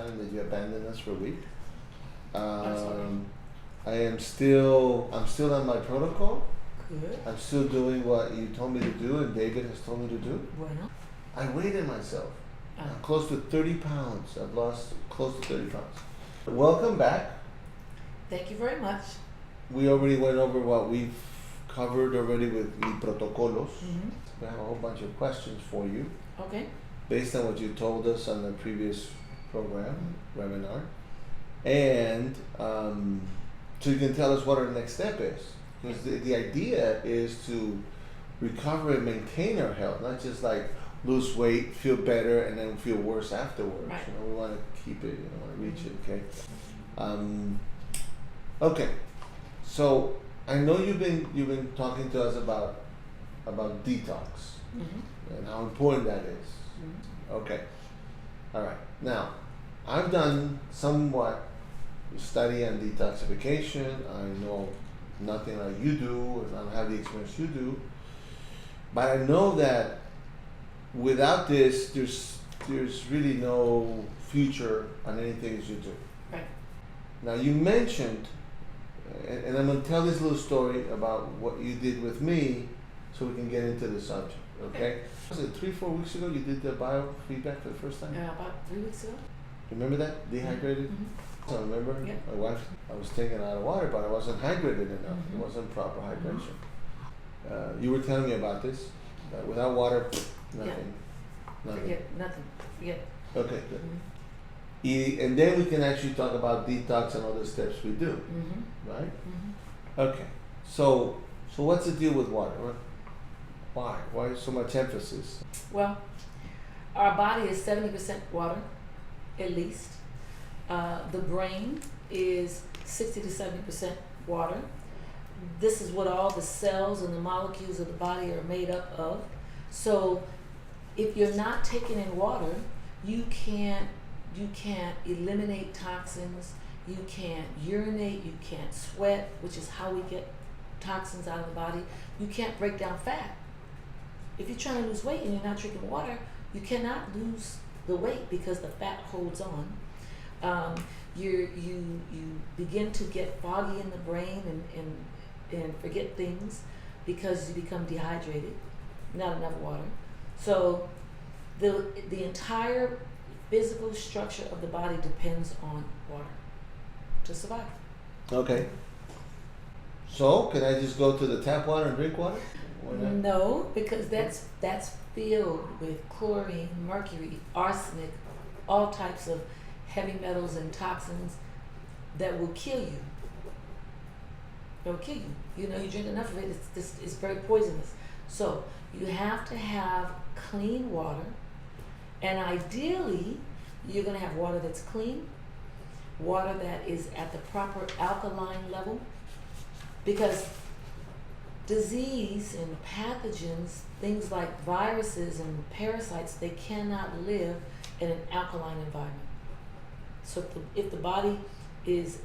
time that you abandoned us for a week. I'm sorry. I'm still on my protocol. Good. I'm still doing what you told me to do and David has told me to do. Bueno. I weighed myself. I'm close to 30 pounds. I've lost close to 30 pounds. Welcome back. Thank you very much. We already went over what we've covered already with the protocolos. Mm-hmm. We have a whole bunch of questions for you Okay. based on what you told us on the previous program, webinar. And so you can tell us what our next step is. Because the idea is to recover and maintain our health, not just like lose weight, feel better, and then feel worse afterwards. Right. You know, we want to keep it, want to reach it, okay? Okay. So I know you've been talking to us about detox Mm-hmm. and how important that is. Mm-hmm. Okay. All right. Now, I've done somewhat study on detoxification. I know nothing like you do, and I don't have the experience you do. But I know that without this, there's really no future on anything that you do. Right. Now, you mentioned, and I'm going to tell this little story about what you did with me so we can get into the subject, okay? Was it 3-4 weeks ago you did the biofeedback for the first time? About 3 weeks ago. Remember that? Dehydrated? Mm-hmm. So I remember Yeah. my wife, I was taking a lot of water, but I wasn't hydrated enough. Mm-hmm. It wasn't proper hydration. You were telling me about this, that without water, nothing. Nothing. Forget nothing. Forget. Okay, good. Mm-hmm. And then we can actually talk about detox and other steps we do, Mm-hmm. right? Mm-hmm. Okay. So what's the deal with water? Why? Why so much emphasis? Well, our body is 70% water, at least. The brain is 60 to 70% water. This is what all the cells and the molecules of the body are made up of. So if you're not taking in water, you can't eliminate toxins, you can't urinate, you can't sweat, which is how we get toxins out of the body. You can't break down fat. If you're trying to lose weight and you're not drinking water, you cannot lose the weight because the fat holds on. You begin to get foggy in the brain and forget things because you become dehydrated, not enough water. So the entire physical structure of the body depends on water to survive. Okay. So can I just go to the tap water and drink water? No, because that's filled with chlorine, mercury, arsenic, all types of heavy metals and toxins that will kill you. It will kill you. You know, you drink enough of it, it's very poisonous. So you have to have clean water, and ideally you're going to have water that's clean, water that is at the proper alkaline level, because disease and pathogens, things like viruses and parasites, they cannot live in an alkaline environment. So if the body is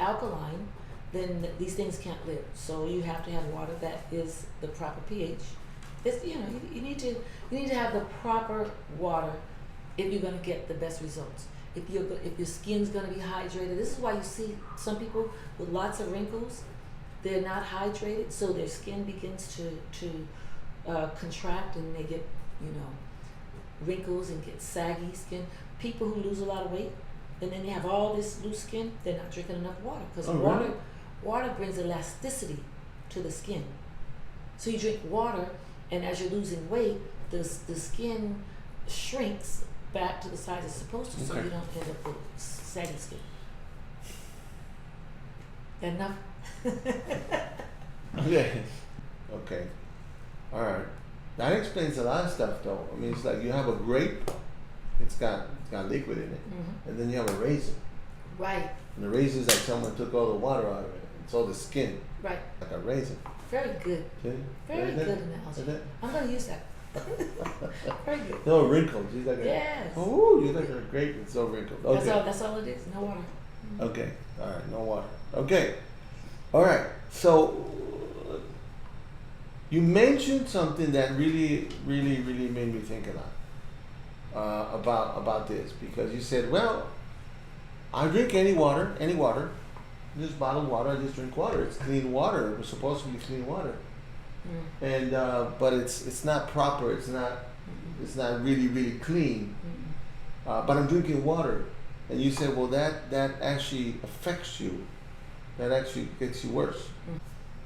alkaline, then these things can't live. So you have to have water that is the proper pH. It's, you need to have the proper water if you're going to get the best results. If your skin's going to be hydrated, this is why you see some people with lots of wrinkles. They're not hydrated, so their skin begins to contract, and they get wrinkles and get saggy skin. People who lose a lot of weight and then they have all this loose skin, they're not drinking enough water, because water brings elasticity to the skin. So you drink water, and as you're losing weight, the skin shrinks back to the size it's supposed to, so you don't end up with saggy skin. Enough? Okay. Okay. All right. That explains a lot of stuff, though. I mean, it's like you have a grape, it's got liquid in it, and then you have a raisin. Right. And the raisin's like someone took all the water out of it. It's all the skin. Right. Like a raisin. Very good. See? Very good analogy. I'm going to use that. Very good. No wrinkles. She's like yes. Oh, you like a grape. It's so wrinkled. Okay. That's all it is. No water. Okay. All right. No water. Okay. All right. So you mentioned something that really made me think a lot about this, because you said, well, I drink any water, just bottled water. I just drink water. It's clean water. It was supposed to be clean water, and but it's not proper. It's not really clean. But I'm drinking water, and you say, well, that actually affects you. That actually gets you worse.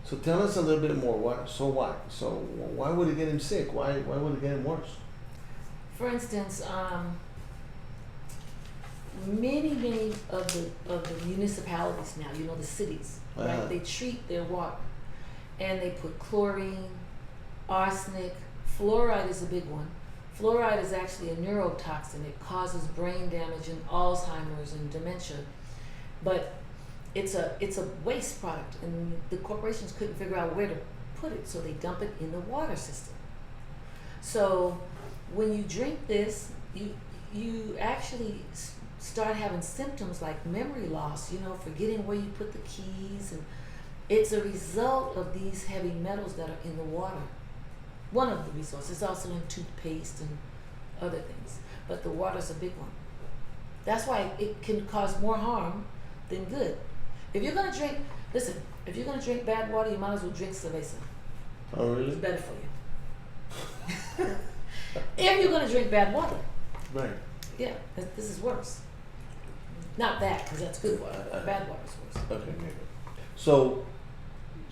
So tell us a little bit more. What? So what? So why would it get him sick? Why would it get him worse? For instance, many of the municipalities now, you know, the cities, right? They treat their water, and they put chlorine, arsenic, fluoride is a big one. Fluoride is actually a neurotoxin. It causes brain damage and Alzheimer's and dementia, but it's a waste product, and the corporations couldn't figure out where to put it, so they dump it in the water system. So when you drink this, you actually start having symptoms like memory loss, you know, forgetting where you put the keys, and it's a result of these heavy metals that are in the water. One of the results. It's also in toothpaste and other things, but the water's a big one. That's why it can cause more harm than good. If you're gonna drink, listen, if you're gonna drink bad water, you might as well drink cerveza. Oh, really? It's better for you. If you're gonna drink bad water. Right. Yeah, this is worse. Not that, because that's good water. Bad water is worse. Okay.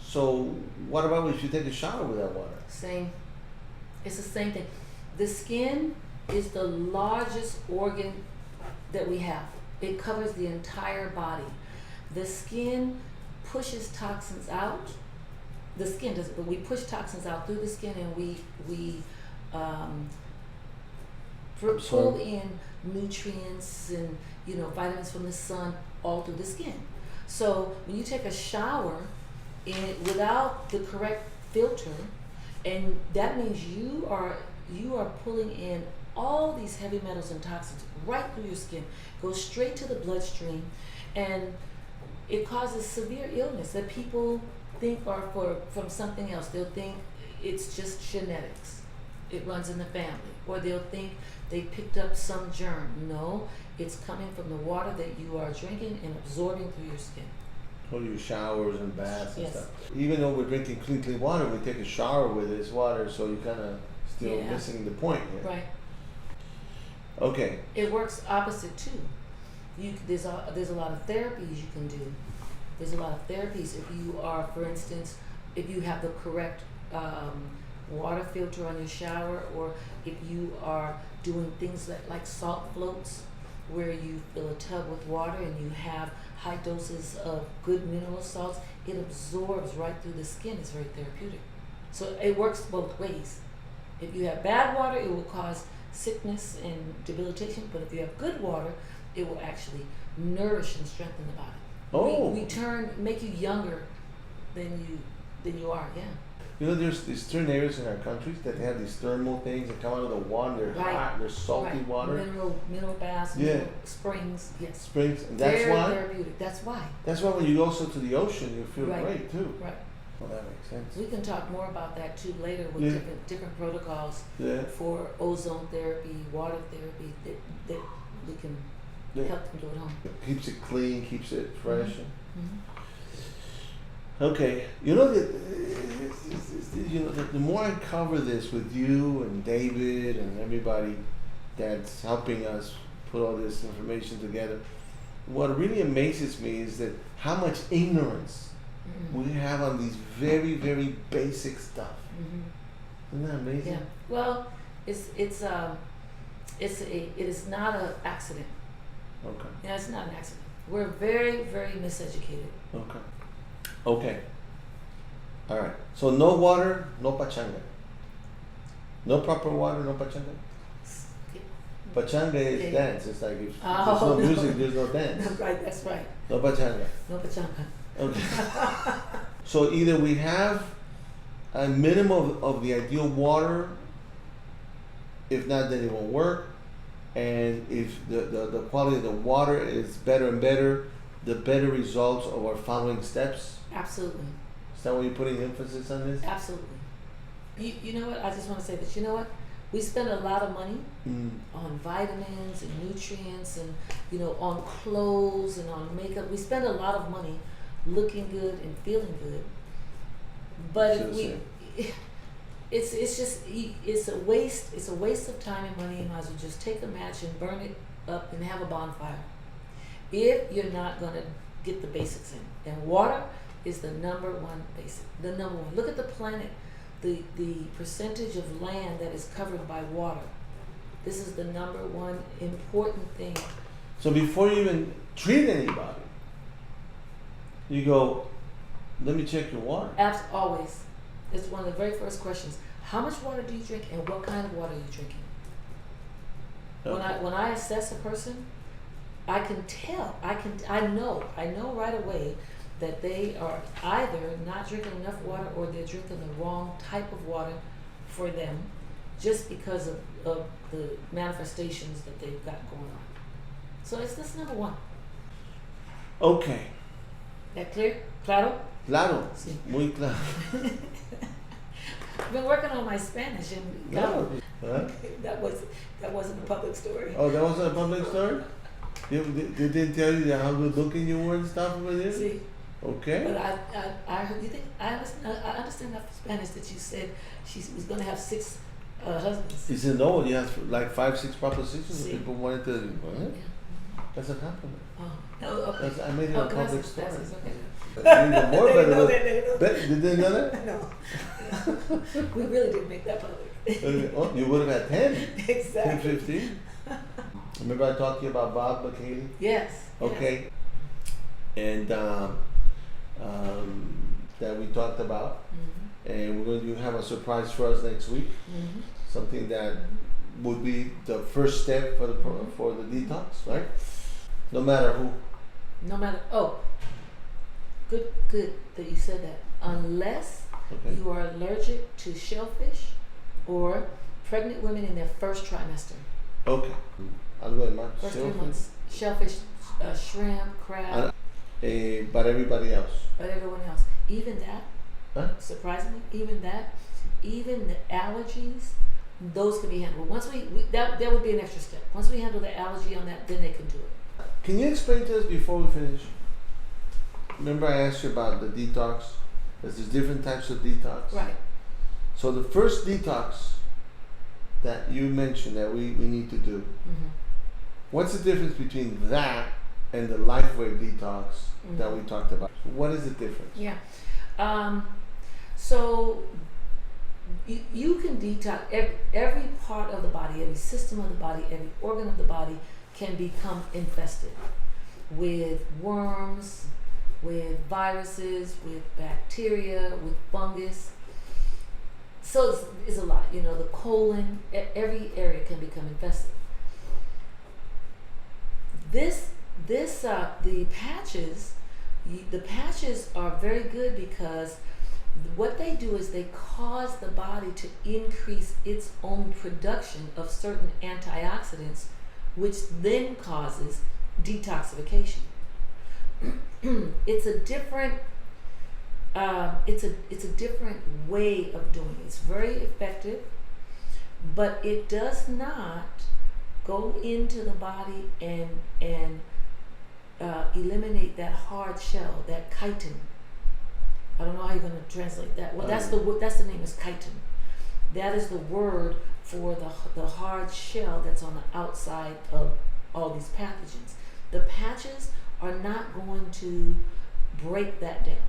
So what about if you take a shower with that water? Same. It's the same thing. The skin is the largest organ that we have. It covers the entire body. The skin pushes toxins out. The skin does it, but we push toxins out through the skin, and we pull in nutrients and, you know, vitamins from the sun all through the skin. So when you take a shower without the correct filter, and that means you are pulling in all these heavy metals and toxins right through your skin, goes straight to the bloodstream, and it causes severe illness that people think are from something else. They'll think it's just genetics. It runs in the family. Or they'll think they picked up some germ. No, it's coming from the water that you are drinking and absorbing through your skin. Or your showers and baths and Yes. stuff. Even though we're drinking clean water, we take a shower with this water, so you're kind of still missing the point here. Right. Okay. It works opposite too. There's a lot of therapies you can do. There's a lot of therapies if you are, for instance, if you have the correct water filter on your shower, or if you are doing things like salt floats, where you fill a tub with water and you have high doses of good mineral salts, it absorbs right through the skin. It's very therapeutic. So it works both ways. If you have bad water, it will cause sickness and debilitation, but if you have good water, it will actually nourish and strengthen the body. Oh. Make you younger than you are, yeah. You know, there's these certain areas in our countries that they have these thermal things that come out of the water. They're hot, they're salty water. Mineral baths, mineral springs, yes. Springs, and that's very why? therapeutic, that's why. That's why when you go also to the ocean, you feel great too. Right. Well, that makes sense. We can talk more about that too later with different protocols for ozone therapy, water therapy that we can help them do at home. It keeps it clean, keeps it fresh. Mm-hmm. Okay, you know the more I cover this with you and David and everybody that's helping us put all this information together, what really amazes me is that how much ignorance we have on these very, very basic stuff. Isn't that amazing? Yeah. Well, it is not an accident. Okay. Yeah, it's not an accident. We're very, very miseducated. Okay. All right. So no water, no pachanga. No proper water, no pachanga. Pachanga is dance. It's like if there's no music, there's no dance. Right. That's right. No pachanga. No pachanga. Okay. So either we have a minimum of the ideal water. If not, then it won't work. And if the quality of the water is better and better, the better results of our following steps. Absolutely. Is that why you're putting emphasis on this? Absolutely. You know what? I just want to say this. You know what? We spend a lot of money Mm. on vitamins and nutrients and, you know, on clothes and on makeup. We spend a lot of money looking good and feeling good. But Still if the we, it's just, it's a waste of time and money. You might as well just take a match and burn it up and have a bonfire. If you're not gonna get the basics in. And water is the number one basic. The number one. Look at the planet. The percentage of land that is covered by water. This is the number one important thing. So before you even treat anybody, you go, let me check your water. Always. It's one of the very first questions. How much water do you drink and what kind of water are you drinking? Okay. When I assess a person, I can tell. I know right away that they are either not drinking enough water or they're drinking the wrong type of water for them, just because of the manifestations that they've got going on. So that's number one. Okay. That clear? Claro? Claro. Sí. Muy claro. I've been working on my Spanish and Claro. Huh? that wasn't a public story. Oh, that wasn't a public story? They didn't tell you how good looking you were and stuff over there? See, Okay. but I heard you think I understand enough Spanish that you said she was going to have 6 husbands. He said, no, you have like 5, 6 propositions See. that people wanted to, what? Yeah. That's a compliment. Oh, no, okay. I made it a public gracias, story. gracias, okay. Even more They better. know that, they know that. Did they know that? No. We really didn't make that public. Oh, you would have had 10. 10, Exactly. 15. Remember I talked to you about Bob McKay? Yes. Okay. And that we talked about. Mm-hmm. And we're going to have a surprise for us next week. Mm-hmm. Something that would be the first step for the for the detox, right? No matter who. No matter. Oh, good that you said that. Unless Okay. you are allergic to shellfish or pregnant women in their first trimester. Okay. Algo de más. First 3 Shellfish. months. Shellfish, shrimp, crab, But everybody else. but everyone else. Even that, Huh? surprisingly, even the allergies, those can be handled. Once that would be an extra step. Once we handle the allergy on that, then they can do it. Can you explain to us before we finish? Remember I asked you about the detox? There's different types of detox. Right. So the first detox that you mentioned that we need to do, Mm-hmm. what's the difference between that and the LIFEWAVE detox that we talked about? What is the difference? Yeah. So you can detox every part of the body, every system of the body, every organ of the body can become infested with worms, with viruses, with bacteria, with fungus. So it's a lot. You know, the colon, every area can become infested. The patches are very good because what they do is they cause the body to increase its own production of certain antioxidants, which then causes detoxification. It's a different way of doing it. It's very effective, but it does not go into the body and eliminate that hard shell, that chitin. I don't know how you're going to translate that. Well, that's the name is chitin. That is the word for the hard shell that's on the outside of all these pathogens. The patches are not going to break that down.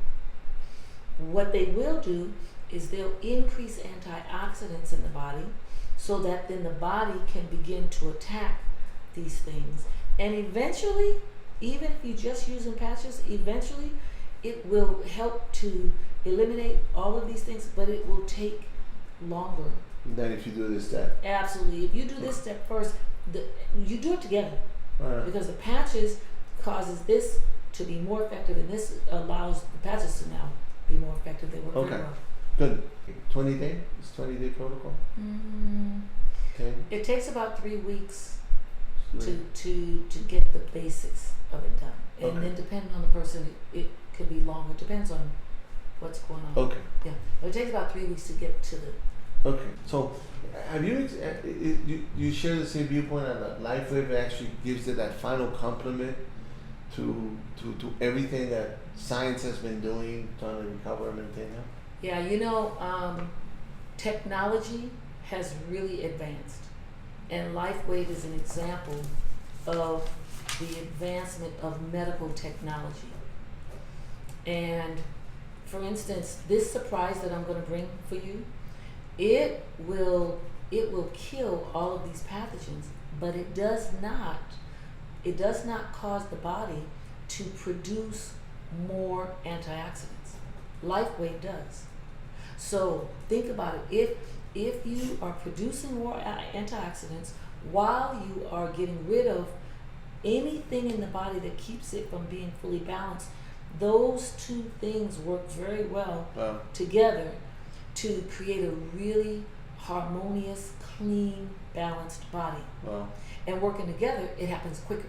What they will do is they'll increase antioxidants in the body so that then the body can begin to attack these things. And eventually, even if you just using patches, eventually it will help to eliminate all of these things, but it will take longer. Then if you do this step. Absolutely. If you do this step first, you do it together. Because the patches causes this to be more effective, and this allows the patches to now be more effective. They work very well. Good. 20 day? It's 20-day protocol? Okay. It takes about 3 weeks to get the basics of it done. And then depending on the person, it could be longer. It depends on what's going on. Okay. Yeah. But it takes about 3 weeks to get to the... Okay. So have you, you share the same viewpoint on that LifeWave actually gives it that final compliment to everything that science has been doing, trying to recover and maintain health? Yeah, technology has really advanced, and LifeWave is an example of the advancement of medical technology. And for instance, this surprise that I'm going to bring for you, it will kill all of these pathogens, but it does not cause the body to produce more antioxidants. LifeWave does. So think about it. If you are producing more antioxidants while you are getting rid of anything in the body that keeps it from being fully balanced, those two things work very well together to create a really harmonious, clean, balanced body. Wow. And working together, it happens quicker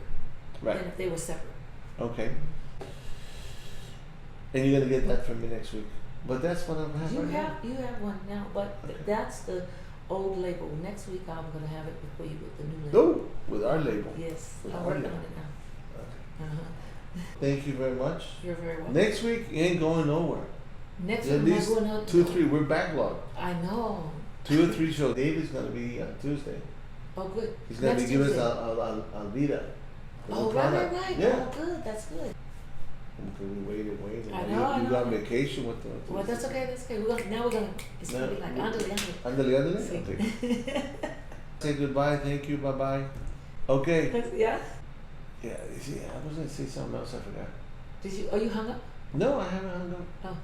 than if they were separate. Okay. And you're gonna get that from me next week. But that's what I'm having. You have one now, but that's the old label. Next week I'm gonna have it for you with the new label. No, with our label. Yes, With I'm our working label. on it now. Okay. Uh-huh. Thank you very much. You're very welcome. Next week you ain't going nowhere. Next At week I'm least not going out. 2 or 3. We're backlogged. I know. 2 or 3 shows. David's gonna be on Tuesday. Oh, good. He's gonna Next be giving us Tuesday. Alvida. Oh, right. Yeah. Oh, good. That's good. Because we waited. I know. You got on vacation with the. Well, that's okay. That's okay. We're gonna. It's gonna be like andale. Andale. Sí. Okay. Say goodbye. Thank you. Bye bye. Okay. Yeah. Yeah. You see, I was gonna say something else. I forgot. Did you? Oh, you hung up? No, I haven't hung up. Oh.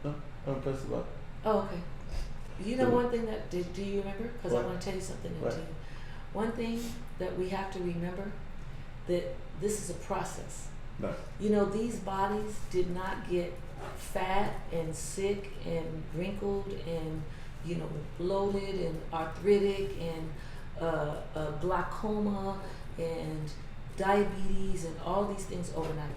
No, I'm pressed the button. Oh, okay. You know one thing that do you remember? Because I What? want to tell you something. What? To you. One thing that we have to remember, that this is a process. No. These bodies did not get fat and sick and wrinkled and bloated and arthritic and glaucoma and diabetes and all these things overnight.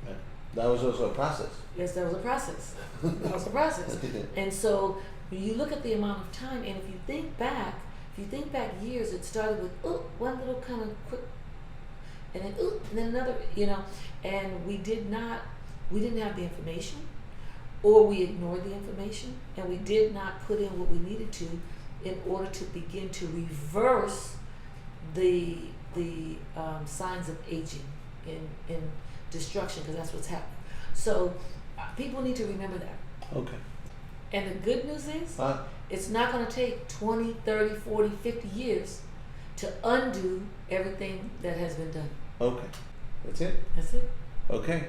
Yeah. That was also a process. Yes, that was a process. That was a process. And so when you look at the amount of time, and if you think back years, it started with one little kind of quick, and then another, and we didn't have the information, or we ignored the information, and we did not put in what we needed to in order to begin to reverse the signs of aging and destruction, because that's what's happening. So people need to remember that. Okay. And the good news is, it's not going to take 20, 30, 40, 50 years to undo everything that has been done. Okay. That's it? That's it. Okay.